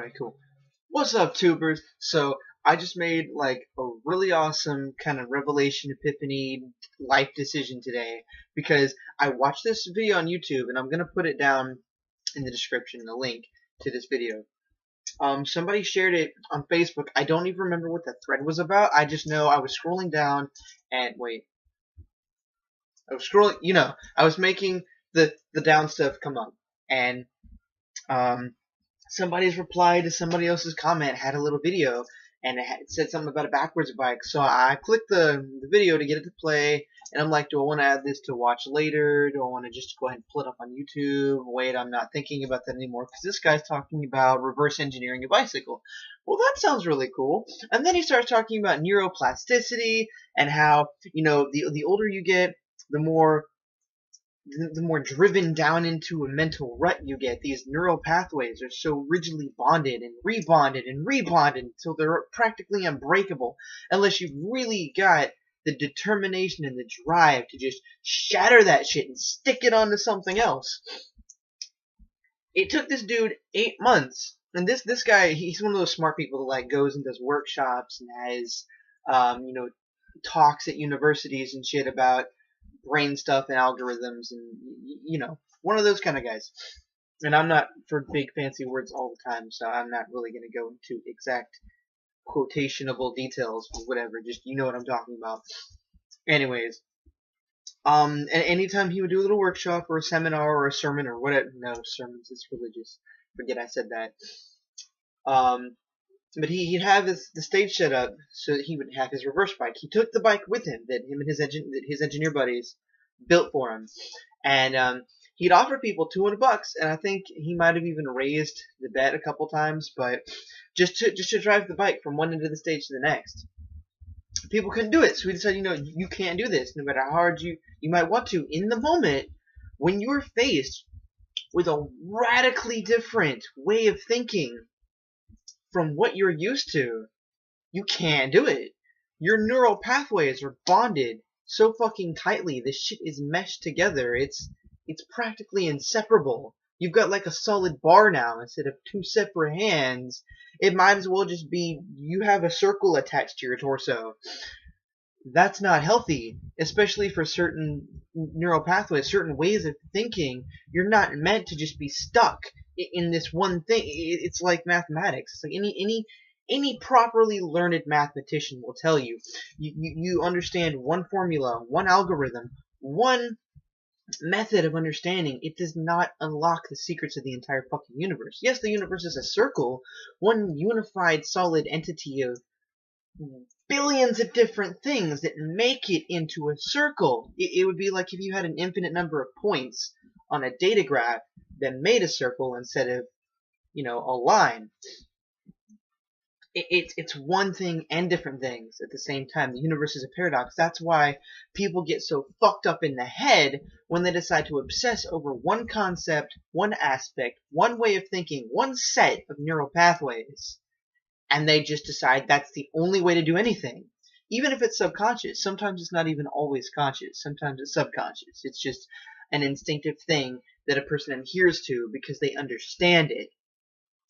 Alright, cool. What's up, tubers? So, I just made like a really awesome kind of revelation, epiphany, life decision today because I watched this video on YouTube and I'm gonna put it down in the description, the link to this video. Somebody shared it on Facebook. I don't even remember what the thread was about. I just know I was scrolling down and wait. I was scrolling, I was making the down stuff come up and um somebody's reply to somebody else's comment had a little video and it said something about a backwards bike. So I clicked the video to get it to play, and I'm like, do I want to add this to watch later? Do I want to just go ahead and pull it up on YouTube? Wait, I'm not thinking about that anymore because this guy's talking about reverse engineering a bicycle. Well, that sounds really cool. And then he starts talking about neuroplasticity and how, the older you get, the more driven down into a mental rut you get. These neural pathways are so rigidly bonded and rebonded until they're practically unbreakable unless you've really got the determination and the drive to just shatter that shit and stick it onto something else. It took this dude 8 months, and this guy, he's one of those smart people that like goes and does workshops and has talks at universities and shit about brain stuff and algorithms and one of those kind of guys. And I'm not for big fancy words all the time, so I'm not really going to go into exact quotationable details or whatever, just you know what I'm talking about. Anyways, and anytime he would do a little workshop or a seminar or a sermon or whatever, no, sermons is religious, forget I said that. But he'd have the stage set up so that he would have his reverse bike. He took the bike with him that him and his engineer buddies built for him, and he'd offer people $200, and I think he might have even raised the bet a couple times, but just to drive the bike from one end of the stage to the next. People couldn't do it, so he decided, you can't do this, no matter how hard you might want to. In the moment, when you're faced with a radically different way of thinking from what you're used to, you can't do it. Your neural pathways are bonded so fucking tightly. This shit is meshed together. It's practically inseparable. You've got like a solid bar now instead of two separate hands. It might as well just be you have a circle attached to your torso. That's not healthy, especially for certain neural pathways, certain ways of thinking. You're not meant to just be stuck in this one thing. It's like mathematics. It's like any properly learned mathematician will tell you. You understand one formula, one algorithm, one method of understanding. It does not unlock the secrets of the entire fucking universe. Yes, the universe is a circle, one unified solid entity of billions of different things that make it into a circle. It would be like if you had an infinite number of points on a data graph that made a circle instead of, a line. It's one thing and different things at the same time. The universe is a paradox. That's why people get so fucked up in the head when they decide to obsess over one concept, one aspect, one way of thinking, one set of neural pathways, and they just decide that's the only way to do anything. Even if it's subconscious. Sometimes it's not even always conscious. Sometimes it's subconscious. It's just an instinctive thing that a person adheres to because they understand it.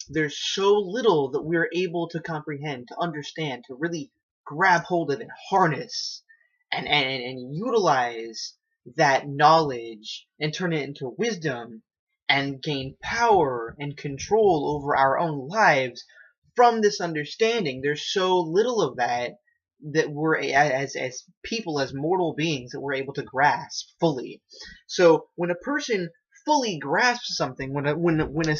There's so little that we're able to comprehend, to understand, to really grab hold of and harness and utilize that knowledge and turn it into wisdom and gain power and control over our own lives from this understanding. There's so little of that we're as people, as mortal beings, that we're able to grasp fully. So when a person fully grasps something, when a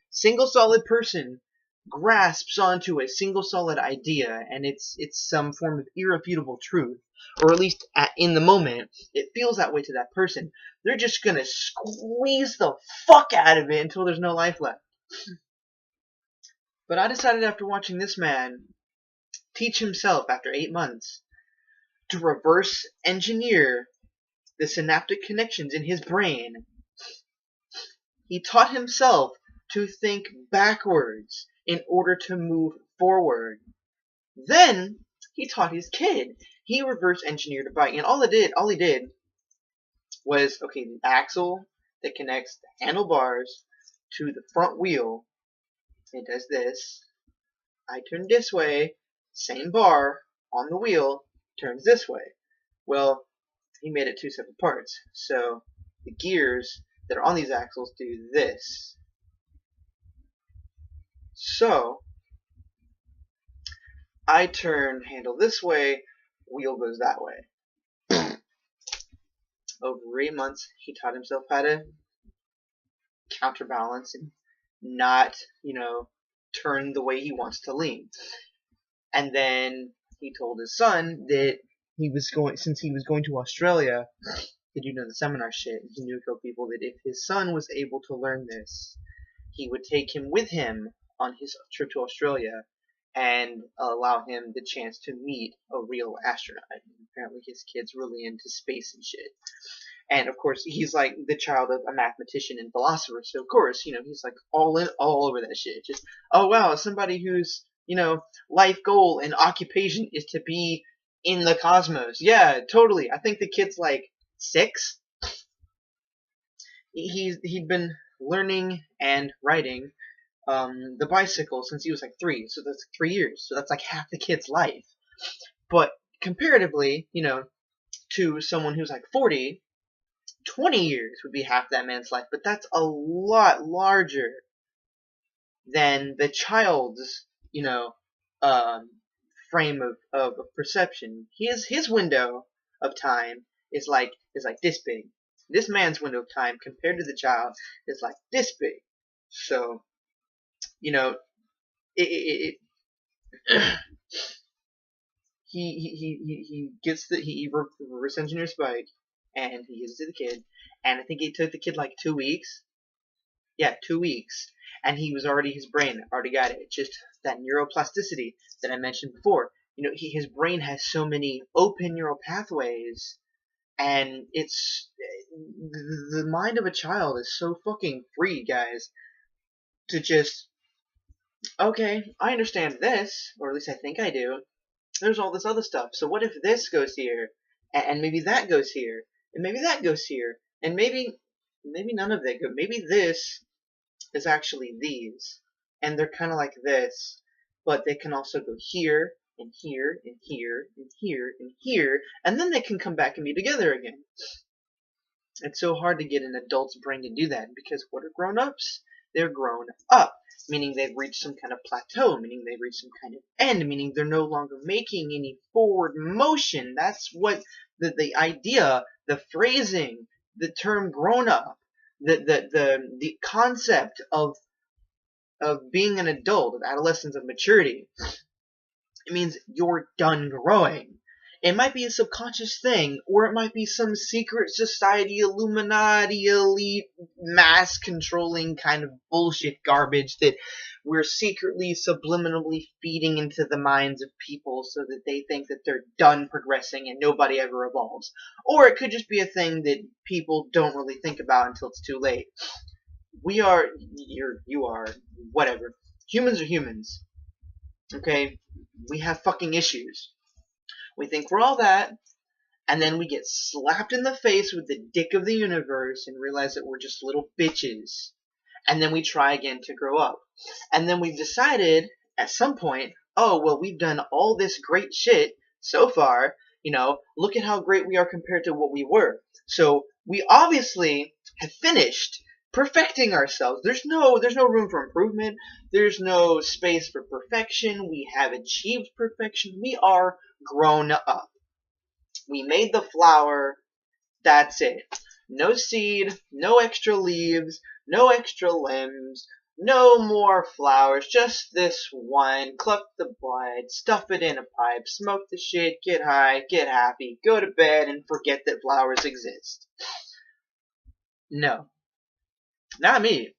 single solid person grasps onto a single solid idea, and it's some form of irrefutable truth, or at least in the moment it feels that way to that person, they're just gonna squeeze the fuck out of it until there's no life left. But I decided after watching this man teach himself after 8 months to reverse engineer the synaptic connections in his brain. He taught himself to think backwards in order to move forward. Then he taught his kid. He reverse engineered a bike, and all he did was, okay, the axle that connects the handlebars to the front wheel It does this. I turn this way. Same bar on the wheel turns this way. Well, he made it two separate parts. So the gears that are on these axles do this. So I turn handle this way, wheel goes that way. Over 8 months, he taught himself how to counterbalance and not, turn the way he wants to lean. And then he told his son that since he was going to Australia to do the seminar shit, he knew a couple people that if his son was able to learn this, he would take him with him on his trip to Australia and allow him the chance to meet a real astronaut. Apparently his kid's really into space and shit. And of course, he's like the child of a mathematician and philosopher, so of course, he's like all over that shit. Just, oh wow, somebody whose, life goal and occupation is to be in the cosmos. Yeah, totally. I think the kid's like 6. He'd been learning and riding the bicycle since he was like 3, so that's 3 years. So that's like half the kid's life. But comparatively, to someone who's like 40, 20 years would be half that man's life, but that's a lot larger than the child's, frame of perception. His window of time is like this big. This man's window of time compared to the child is like this big. So, it he gets he reverse engineers bike and he gives it to the kid, and I think it took the kid like 2 weeks. Yeah, 2 weeks, and his brain already got it. Just that neuroplasticity that I mentioned before. His brain has so many open neural pathways, and the mind of a child is so fucking free, guys, to just, okay, I understand this, or at least I think I do. There's all this other stuff. So what if this goes here, and maybe that goes here, and maybe that goes here, and maybe none of that goes. Maybe this is actually these, and they're kind of like this, but they can also go here, and here, and here, and here, and here, and then they can come back and be together again. It's so hard to get an adult's brain to do that, because what are grown-ups? They're grown up, meaning they've reached some kind of plateau, meaning they've reached some kind of end, meaning they're no longer making any forward motion. That's what the idea, the phrasing, the term grown up, the concept of being an adult, of adolescence, of maturity. It means you're done growing. It might be a subconscious thing, or it might be some secret society, Illuminati, elite, mass controlling kind of bullshit garbage that we're secretly, subliminally feeding into the minds of people so that they think that they're done progressing and nobody ever evolves. Or it could just be a thing that people don't really think about until it's too late. You are, whatever. Humans are humans. Okay? We have fucking issues. We think we're all that, and then we get slapped in the face with the dick of the universe and realize that we're just little bitches. And then we try again to grow up. And then we've decided, at some point, oh, well, we've done all this great shit so far. Look at how great we are compared to what we were. So we obviously have finished perfecting ourselves. There's no room for improvement. There's no space for perfection. We have achieved perfection. We are grown up. We made the flower. That's it. No seed, no extra leaves, no extra limbs, no more flowers, just this one. Cluck the bud, stuff it in a pipe, smoke the shit, get high, get happy, go to bed, and forget that flowers exist. No. Not me.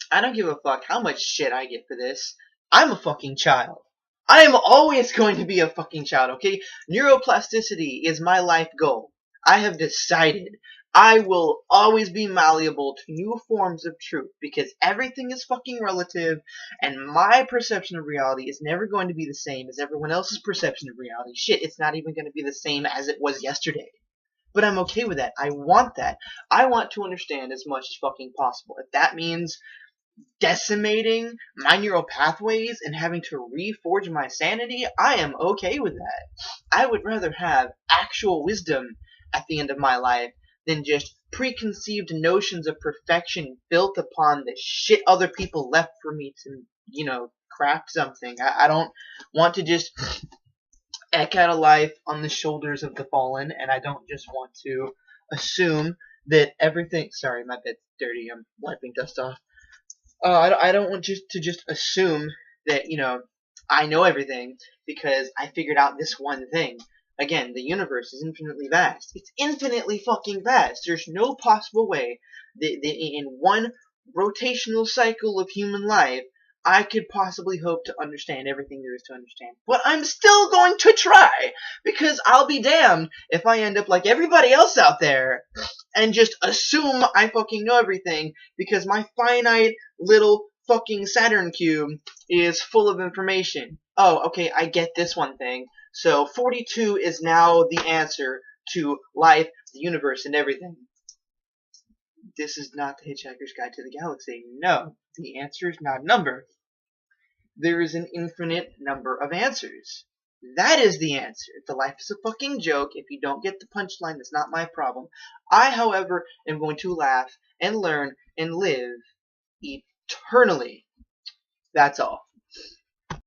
I don't give a fuck how much shit I get for this. I'm a fucking child. I am always going to be a fucking child, okay? Neuroplasticity is my life goal. I have decided I will always be malleable to new forms of truth because everything is fucking relative and my perception of reality is never going to be the same as everyone else's perception of reality. Shit, it's not even going to be the same as it was yesterday. But I'm okay with that. I want that. I want to understand as much as fucking possible. If that means decimating my neural pathways and having to reforge my sanity, I am okay with that. I would rather have actual wisdom at the end of my life than just preconceived notions of perfection built upon the shit other people left for me to, craft something. I don't want to just eke out a life on the shoulders of the fallen, and I don't just want to assume that everything. Sorry, my bed's dirty. I'm wiping dust off. I don't want to just assume that, I know everything because I figured out this one thing. Again, the universe is infinitely vast. It's infinitely fucking vast. There's no possible way that in one rotational cycle of human life, I could possibly hope to understand everything there is to understand. But I'm still going to try, because I'll be damned if I end up like everybody else out there and just assume I fucking know everything because my finite little fucking Saturn cube is full of information. Oh, okay, I get this one thing. So 42 is now the answer to life, the universe, and everything. This is not the Hitchhiker's Guide to the Galaxy. No, the answer is not a number. There is an infinite number of answers. That is the answer. The life is a fucking joke. If you don't get the punchline, that's not my problem. I, however, am going to laugh and learn and live eternally. That's all.